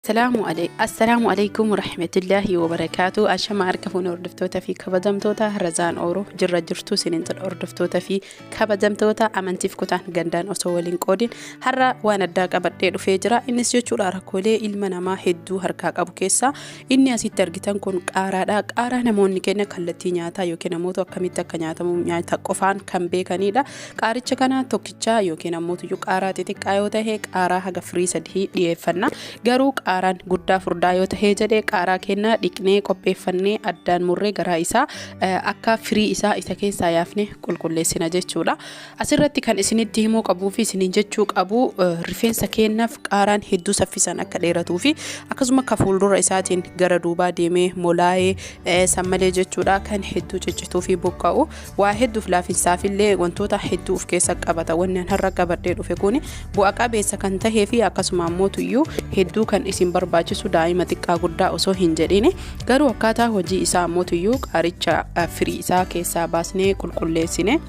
السلام عليكم ورحمة الله وبركاته. أشما أركفون أردفتوتا في كبدمتوتا هرزان أورو جرجرتو سننت أردفتوتا في كبدمتوتا أمنتف كتان جندان أسوالين كودين هرّا وأنا داك أبدي فيجرا إنس يجور أركولي إلمنا ما هدو هركاك أبو كيسا إني أسي ترجتان كون قارا نموني كنا كلتي نياتا يوكينا موتو كميتا كنياتا نياتا قفان كم بيكانيدا قارتش كنا توكيتشا يوكينا موتو يوك تيتك آيوتا هيك آرا هاga فريسة دي ليفنا جروك qaaraan guddaa furdaa yoo ta'e jedhee qaaraa kennaa dhiqnee qopheeffannee addaan murree garaa isaa akka firii isaa isa keessaa yaafne qulqulleessina jechuudha. Asirratti kan isinitti himuu qabuu fi isiniin jechuu qabu rifeensa kennaaf qaaraan hedduu saffisan akka dheeratuu fi akkasuma akka fuuldura isaatiin gara duubaa deemee molaa'ee sammalee jechuudha kan hedduu ciccituu fi buqqa'u waa hedduuf laafinsaafillee wantoota hedduu of keessa qabata. Wanni har'a qabadhee dhufe kun bu'a qabeessa kan tahee fi akkasuma ammoo tuyyuu hedduu kan isin barbaachisu daa'ima xiqqaa guddaa osoo hin jedhine garuu akkaataa hojii isaa ammoo tuyyuu qaaricha firii isaa keessaa baasnee qulqulleessine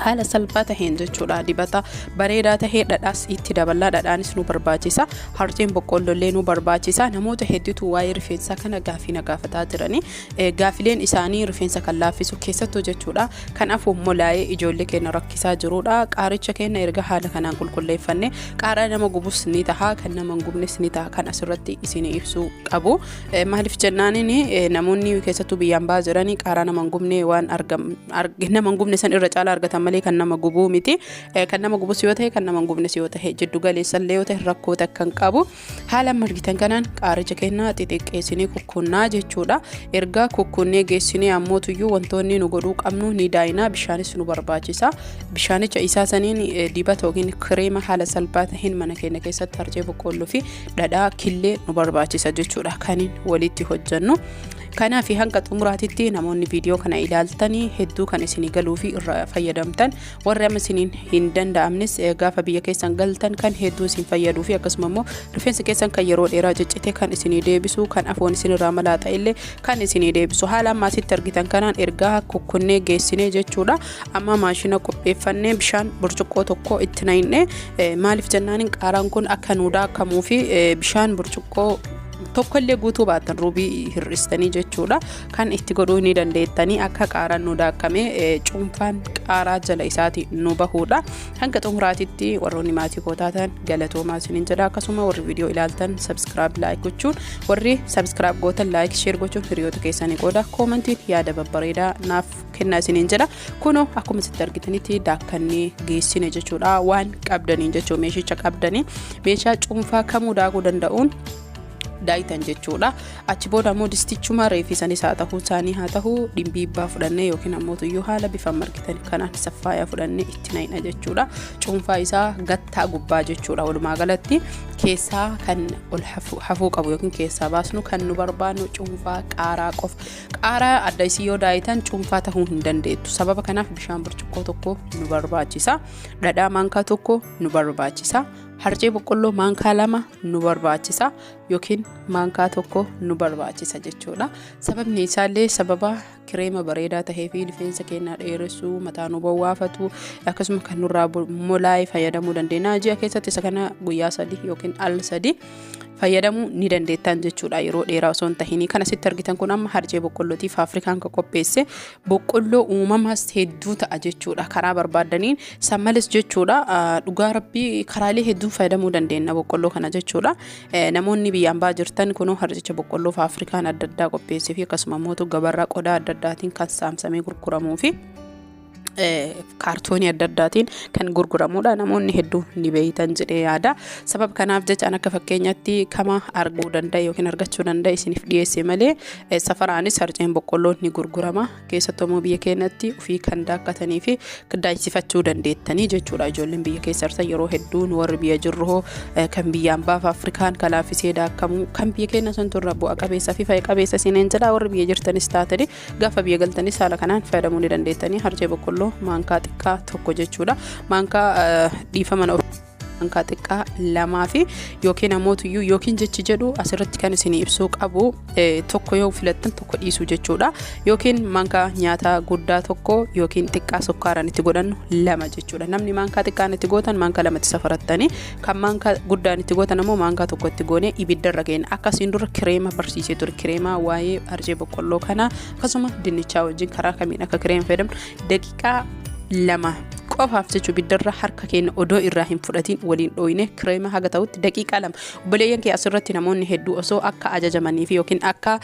haala salphaa taheen jechuudha. Dibata bareedaa tahee dhadhaas itti dabalaa dhadhaanis nu barbaachisa. Harceen boqqollollee nu barbaachisa. Namoota hedduutu waa'ee rifeensa kana gaafii gaafataa jirani. Gaafileen isaanii rifeensa kan laaffisu keessattuu jechuudha. Kanaafuu molaa'ee ijoollee keenya rakkisaa jirudha. Qaaricha keenya erga haala kanaan qulqulleeffanne qaaraa nama gubus ni taha kan nama hin gubnes ni taha kan asirratti isin ibsuu qabu. Maaliif jennaaniin namoonni keessattuu biyyaan baa jiranii qaaraa nama hin gubne waan nama hin gubne san irra caalaa argatan malee kan nama gubuu miti. Kan nama gubus yoo ta'e kan nama gubnes yoo ta'e jiddu galeessallee yoo ta'e rakkoota kan qabu haala margitan kanaan qaaricha kennaa xixiqqeessinee kukkunnaa jechuudha. Erga kukkunnee geessinee ammoo tuyyuu wantoonni nu godhuu qabnu ni daayinaa bishaanis nu barbaachisa. Bishaanicha isaa saniin dibata yookiin kireema haala salphaa ta'een mana keenya keessatti harcee boqqolloo fi dhadhaa killee nu barbaachisa jechuudha kaniin walitti hojjannu. Kanaaf hanga xumuraatitti namoonni viidiyoo kana ilaaltanii hedduu kan isin galuu fi irraa fayyadamtan warra amma isiniin hin danda'amnes gaafa biyya keessan galtan kan hedduu isin fayyaduu fi akkasuma immoo rifeensa keessan kan yeroo dheeraa ciccite kan isin deebisu kan afoon isin irraa malaaxa illee kan isin deebisu haala ammaasitti argitan kanaan ergaa kukkunnee geessinee jechuudha. Amma maashina qopheeffannee bishaan burcuqqoo tokko itti naqnee maaliif jennaaniin qaaraan kun akka nuudaa akkamuu fi bishaan burcuqqoo tokkollee guutuu baatan ruubii hir'istanii jechuudha kan itti godhuu ni dandeettanii akka qaaraan nu daakamee cuunfaan qaaraa jala isaati nu bahuudha. Hanga xumuraatitti warroonni maatii koo taatan galatoomaa isiniin jedha. Akkasuma warri viidiyoo ilaaltan subscribe like gochuun warri subscribe gootan like share gochuun hiriyoota keessanii qooda koomentiin yaada babbareedaa naaf kennaa isiniin jedha. Kunoo akkuma itti argitanitti daakkannee geessine jechuudha waan qabdaniin jechuu meeshicha qabdanii meeshaa cuunfaa kamuu daakuu danda'uun daayitan jechuudha. Achi booda ammoo distichuma reefisanis haa ta'uu isaanii haa ta'uu dhimbiibbaa fudhannee yookiin ammoo tuyyuu haala bifa margitan kanaan saffaayaa fudhannee itti naqna jechuudha. Cuunfaa isaa gattaa gubbaa jechuudha. Walumaa galatti keessaa kan ol hafuu qabu yookiin keessaa baasnu kan nu barbaannu cuunfaa qaaraa qofa. Qaaraa adda isii yoo daayitan cuunfaa ta'uu hin dandeettu. Sababa kanaaf bishaan burcuqqoo tokko nu barbaachisa. Dhadhaa maankaa tokko nu barbaachisa. Harcee boqqolloo maankaa lama nu barbaachisa yookiin maankaa tokko nu barbaachisa jechuudha. Sababni isaallee sababa kireema bareedaa tahee fi rifeensa keenya dheeressuu mataa nu bawwaafatu akkasuma kan nurraa molaa'ee fayyadamuu dandeenya. Ji'a keessatti isa kana guyyaa 3 yookiin al 3 fayyadamuu ni dandeettan jechuudha yeroo dheeraa osoo hin tahin. Kan asitti argitan kun amma harcee boqqollootiif Afrikaan kan qopheesse boqqolloo uumamaas hedduu ta'a jechuudha. Karaa barbaadaniin sammales jechuudha. Dhugaa rabbii karaalee hedduu fayyadamuu dandeenya boqqolloo kana jechuudha. Namoonni biyyaan baa jirtan kunoo harcicha boqqolloo Afrikaan adda addaa qopheessee fi akkasuma immoo gabarraa qodaa adda addaatiin kan saamsamee gurguramuu fi kaartoonii adda addaatiin kan gurguramuudha. Namoonni hedduu ni beeytan jedhee yaada. Sabab kanaaf jecha akka fakkeenyatti kama arguu danda'a yookiin argachuu danda'a isiniif dhiyeesse malee safaraanis harceen boqqolloo ni gurgurama. Keessattuu biyya keenyatti ofii kan daakkatanii fi daayisifachuu dandeettanii jechuudha. Ijoolleen biyya keessa jirtan yeroo hedduu warri biyya jirru kan biyyaan baaf Afrikaan kalaafisee daakamu kan biyya keenya sun turra bu'a qabeessa fi fayya qabeessa isiniin jedha. Warri biyya jirtanis taatanii gaafa biyya galtanis haala kanaan fayyadamuu ni dandeettanii harcee boqqolloo maankaa xiqqaa tokko jechuudha. Maankaa dhiifaman maankaa xiqqaa lamaa fi yookiin ammoo yookiin jechi jedhu asirratti kan isin ibsuu qabu tokko yoo filattan tokko dhiisuu jechuudha. Yookiin maankaa nyaata guddaa tokko yookiin xiqqaa sukkaaraan itti godhannu lama jechuudha. Namni maankaa xiqqaan itti gootan maankaa lamatti safarattanii kan maankaa guddaan itti gootan ammoo maankaa tokko itti goone ibiddarra keenya akkasiin dura kireema barsiisee ture. Kireema waa'ee arjee boqqolloo kana akkasuma dinnichaa wajjin karaa kamiin akka kireema fayyadamnu daqiiqaa 2 qofaaf jechuun ibiddarra harka keenya odoo irraa hin fudhatiin waliin dhooyne kireema haga ta'utti daqiiqaa 2. Obboleeyyan kee asirratti namoonni hedduu osoo akka ajajamanii fi yookiin akka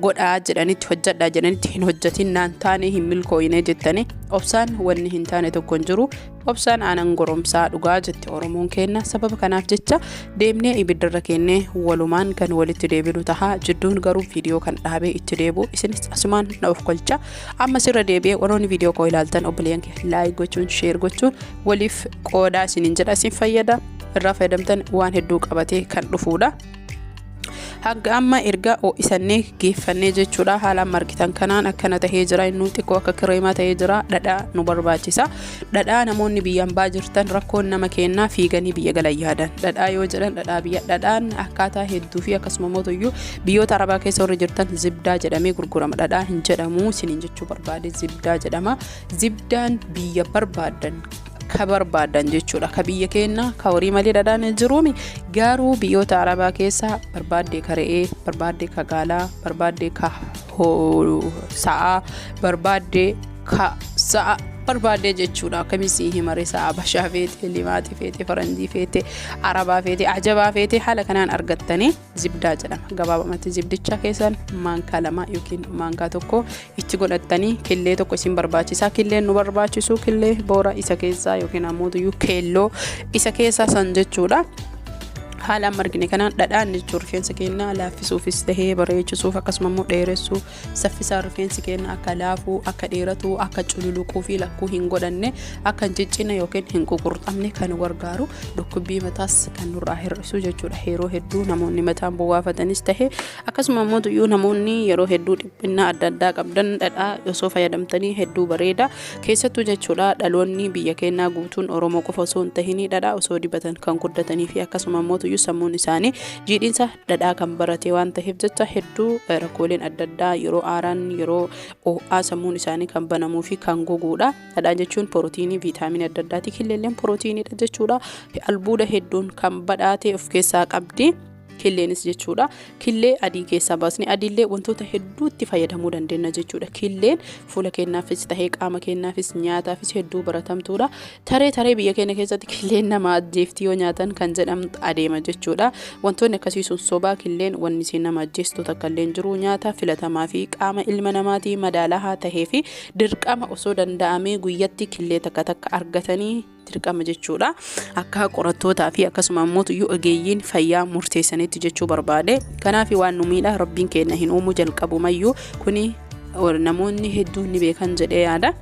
godhaa jedhanitti hojjedhaa jedhanitti hin hojjetin naan taane hin milkooyne jettanii obsaan wanni hin taane tokko hin jiru. Obsaan aanan goromsaa dhugaa jetti Oromoon keenya. Sababa kanaaf jecha deemnee ibiddarra keennee walumaan kan walitti deebinu tahaa jidduun garuu viidiyoo kan dhaabee itti deebi'u isinis asumaan na of kolcha. Amma sirra deebi'ee warroonni viidiyoo koo ilaaltan obboleeyyan kee laayik gochuun sheer gochuun waliif qoodaa isiniin jedha isin fayyada. Irraa fayyadamtan waan hedduu qabatee kan dhufuudha. Hanga amma erga ho'isannee geeffannee jechuudha. Haalaan margitan kanaan akkana tahee jira. Inni xiqqoo akka kireemaa tahee jira. Dhadhaa nu barbaachisa. Dhadhaa namoonni biyyaan baa jirtan rakkoon nama kennaa fiiganii biyya galan yaadan. Dhadhaa yoo jedhan dhadhaa biyya dhadhaan akkaataa hedduu fi akkasuma mootuyyuu biyyoota arabaa keessa warri jirtan zibdaa jedhamee gurgurama. Dhadhaa hin jedhamu siniin jechuu barbaade zibdaa jedhama. Zibdaan biyya barbaadan ka barbaadan jechuudha. Ka biyya keenya ka horii malee dhadhaan jiruumi garuu biyyoota arabaa keessa barbaadde ka re'ee, barbaadde ka gaalaa, barbaadde ka sa'a, barbaadde ka sa'a barbaadde jechuudha. Akkamitti himare sa'a bashaa feete, limaati feete, faranjii feete, arabaa feete, ajabaa feete haala kanaan argattanii zibdaa jedhama. Gabaabamatti zibdicha keessan maankaa 2 yookiin maankaa 1 itti godhattanii killee tokko isin barbaachisa. Killeen nu barbaachisu killee boora isa keessaa yookiin ammoo keelloo isa keessaa san jechuudha. Haalaan margine kanaan dhadhaan jechuun rifeensa keenya laaffisuufis tahee bareechisuuf akkasuma immoo dheeressuuf saffisaa rifeensi keenya akka laafuu akka dheeratu akka cululuquu fi lakkuu hin godhanne akka hin ciccine yookiin hin ququrxamne kan gargaaru dhukkubbii mataas kan nurraa hir'isu jechuudha. Yeroo hedduu namoonni mataan bu'aafatanis tahee akkasuma immoo namoonni yeroo hedduu dhiphina adda addaa qabdan dhadhaa osoo fayyadamtanii hedduu bareeda keessattuu jechuudha. Dhaloonni biyya keenyaa guutuun Oromoo qofa osoo hin tahin dhadhaa osoo dibatan kan guddatanii fi akkasuma immoo sammuun isaanii jiidhinsa dhadhaa kan barate waan ta'eef jecha hedduu rakkooleen adda addaa yeroo aaraan yeroo ho'aa sammuun isaanii kan banamuu fi kan goguudha. Dhadhaa jechuun pirootiinii viitaaminii adda addaati. Killeelleen pirootiiniidha jechuudha. Albuuda hedduun kan badhaate of keessaa qabdi. Killeenis jechuudha. Killee adii keessaa baasni adiillee wantoota hedduutti fayyadamuu dandeenya jechuudha. Killeen fuula keenyaafis tahee qaama keenyaafis nyaataafis hedduu baratamtuudha. Taree biyya keenya keessatti killeen nama ajjeefti yoo nyaatan kan jedhamtu adeema jechuudha. Wantoonni akkasii sun sobaa. Killeen wanni isin nama ajjeestu takka illee jiru nyaata filatamaa fi qaama ilma namaatii madaalaa tahee fi dirqama osoo danda'amee guyyatti killee takka argatanii dirqama jechuudha. Akka qorattootaa fi akkasuma immoo ogeeyyiin fayyaa murteessanitti jechuu barbaade. Kanaaf waan nu miidha rabbiin keenya hin uumu jalqabu mayyuu kuni namoonni hedduun ni beekan jedhee yaada.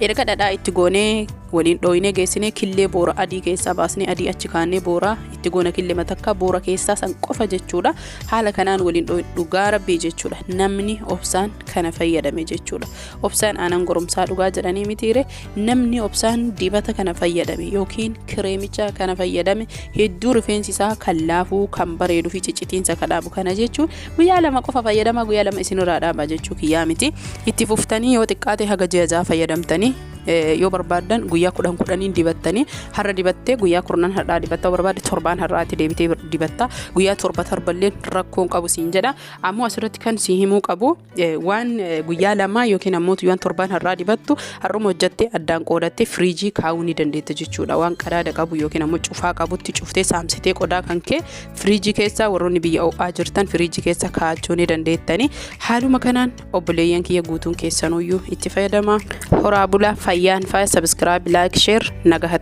Erga dhadhaa itti goonee waliin dhooyinee geessinee killee boora adii keessaa baasnee adii achi kaannee boora itti goona killee matakka boora keessaa san qofa jechuudha. Haala kanaan waliin dhugaa rabbii jechuudha. Namni obsaan kana fayyadame jechuudha. Obsaan aanan goromsaa dhugaa jedhanii mitiire namni obsaan dibata kana fayyadame yookiin kireemicha kana fayyadame hedduu rifeensi isaa kan laafuu kan bareeduu fi ciccitiinsa kadhaabu kana jechuun guyyaa 2 qofa fayyadama. Guyyaa 2 isinirraa dhaabaa jechuu kiyyaa miti. Itti fuftanii yoo xiqqaate haga ji'a fayyadamtanii yoo barbaadan guyyaa 10 dibattanii har'a dibattee guyyaa 10 har'aa dibatta barbaade 7 har'aatti deebitee dibatta guyyaa 7 illee rakkoon qabu siin jedha. Ammoo asirratti kan si himuu qabu waan guyyaa 2 yookiin ammoo guyyaa 7 har'aa dibattu har'uma hojjattee addaan qoodattee firiijii kaa'uu ni dandeetta jechuudha. Waan qadaada qabu yookiin ammoo cufaa qabutti cuftee saamsitee qodaa kan kee firiijii keessa warroonni biyya ho'aa jirtan firiijii keessa kaa'achuu ni dandeettanii. Haaluma kanaan obboleeyyan kiyya guutuun keessanuyyuu itti fayyadama. Horaa bulaa fayyaan faa subscribe like share nagahat